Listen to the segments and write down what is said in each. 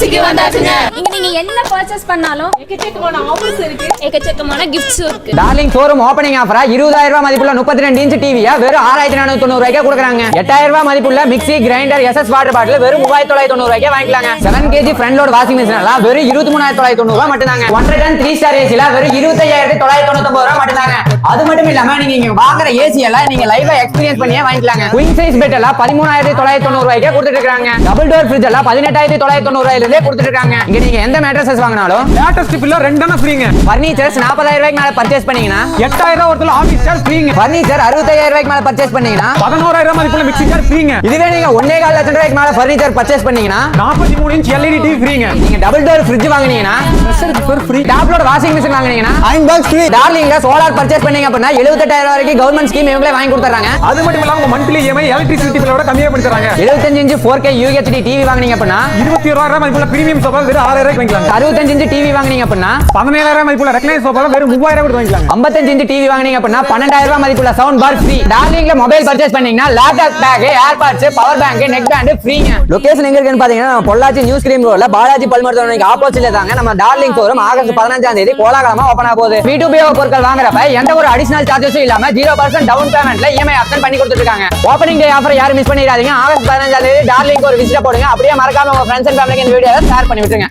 ஏசிக்கு வந்தாச்சுங்க. இங்க நீங்க என்ன பர்ச்சேஸ் பண்ணாலும் எக்கச்சக்கமான ஆஃபர்ஸ் இருக்கு, எக்கச்சக்கமான கிஃப்ட்ஸ் இருக்கு. டார்லிங் ஷோரூம் ஓபனிங் ஆஃபரா 20,000 ரூபாய் மதிப்புள்ள 32 இன்ச் டிவியா வெறும் 6,490 ரூபாய்க்கு கொடுக்குறாங்க. 8,000 ரூபாய் மதிப்புள்ள mixie, grinder, SS water bottle வெறும் 3,990 ரூபாய்க்கு வாங்கிக்கலாங்க. 7 kg front load washing machine எல்லாம் வெறும் 23,990 ரூபாய் மட்டும்தாங்க. 1 டன் 3 ஸ்டார் ஏசில வெறும் 25,999 ரூபாய் மட்டும்தாங்க. அது மட்டும் இல்லாம நீங்க இங்க வாங்குற ஏசி எல்லாம் நீங்க லைவா எக்ஸ்பீரியன்ஸ் பண்ணியே வாங்கிக்கலாங்க. குயின் சைஸ் பெட் எல்லாம் 13,990 ரூபாய்க்கு கொடுத்துட்டு இருக்காங்க. டபுள் டோர் ஃப்ரிட்ஜ் எல்லாம் 18,990 ரூபாயில இருந்தே கொடுத்துட்டு இருக்காங்க. இங்க நீங்க எந்த மேட்ரஸஸ் வாங்கினாலும் லேட்டஸ்ட் பில்ல 2 அண்ணா ஃப்ரீங்க. ஃபர்னிச்சர்ஸ் 40,000 ரூபாய்க்கு மேல பர்ச்சேஸ் பண்ணீங்கன்னா 8,000 ரூபாய் ஒருத்தல ஆபீஸ் சார்ஜ் ஃப்ரீங்க. ஃபர்னிச்சர் 65,000 ரூபாய்க்கு மேல பர்ச்சேஸ் பண்ணீங்கன்னா 11,000 ரூபாய் மதிப்புள்ள மிக்ஸி சார்ஜ் ஃப்ரீங்க. இதுவே நீங்க 1.25 லட்சம் ரூபாய்க்கு மேல ஃபர்னிச்சர் பர்ச்சேஸ் பண்ணீங்கன்னா 43 இன்ச் LED டிவி ஃப்ரீங்க. நீங்க டபுள் டோர் ஃப்ரிட்ஜ் வாங்குனீங்கன்னா pressure cooker free. Top load washing machine வாங்குனீங்கன்னா அயன் பாக்ஸ் ஃப்ரீ. டார்லிங்ல சோலார் பர்ச்சேஸ் பண்ணீங்க அப்படின்னா 78,000 வரைக்கும் கவர்மெண்ட் ஸ்கீம் இவங்களே வாங்கி கொடுத்துறாங்க. அது மட்டும் இல்லாம உங்க மந்த்லி EMI எலக்ட்ரிசிட்டி பில்லோட கம்மியா பண்ணி தராங்க. 75 இன்ச் 4K UHD டிவி வாங்குனீங்க அப்படின்னா 21,000 ரூபாய் மதிப்புள்ள பிரீமியம் சோஃபா வெறும் 6,000 ரூபாய்க்கு வாங்கிக்கலாம். 65 இன்ச் டிவி வாங்குனீங்க அப்படின்னா 17,000 ரூபாய் மதிப்புள்ள ரெக்லைன் சோஃபா வெறும் 3,000 ரூபாய்க்கு வாங்கிக்கலாம். 55 இன்ச் டிவி வாங்குனீங்க அப்படின்னா 12,000 ரூபாய் மதிப்புள்ள சவுண்ட் பார் ஃப்ரீ. டார்லிங்ல மொபைல் பர்ச்சேஸ் பண்ணீங்கன்னா laptop bag, airpods, power bank, neck band ஃப்ரீங்க. லொகேஷன் எங்க இருக்குன்னு பாத்தீங்கன்னா பொள்ளாச்சி நியூஸ் கிரீம் ரோட்ல பாலாஜி பல் மருத்துவமனைக்கு ஆப்போசிட்ல தாங்க நம்ம டார்லிங் ஷோரூம் ஆகஸ்ட் 15ஆம் தேதி கோலாகலமா ஓபன் ஆக போகுது. B2B பொருட்கள் வாங்குறப்ப எந்த ஒரு அடிஷனல் சார்ஜஸும் இல்லாம 0% டவுன் பேமெண்ட்ல EMI ஆப்ஷன் பண்ணி கொடுத்துட்டு இருக்காங்க. ஓபனிங் டே ஆஃபர் யாரும் மிஸ் பண்ணிடாதீங்க. ஆகஸ்ட் 15ஆம் தேதி டார்லிங் ஒரு விசிட் போடுங்க. அப்படியே மறக்காம உங்க ஃப்ரெண்ட்ஸ் அண்ட் ஃபேமிலிக்கு இந்த வீடியோவை ஷேர் பண்ணி விட்டுருங்க.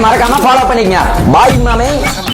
மறக்காம ஃபாலோ பண்ணிக்கங்க. பாய் மாமே.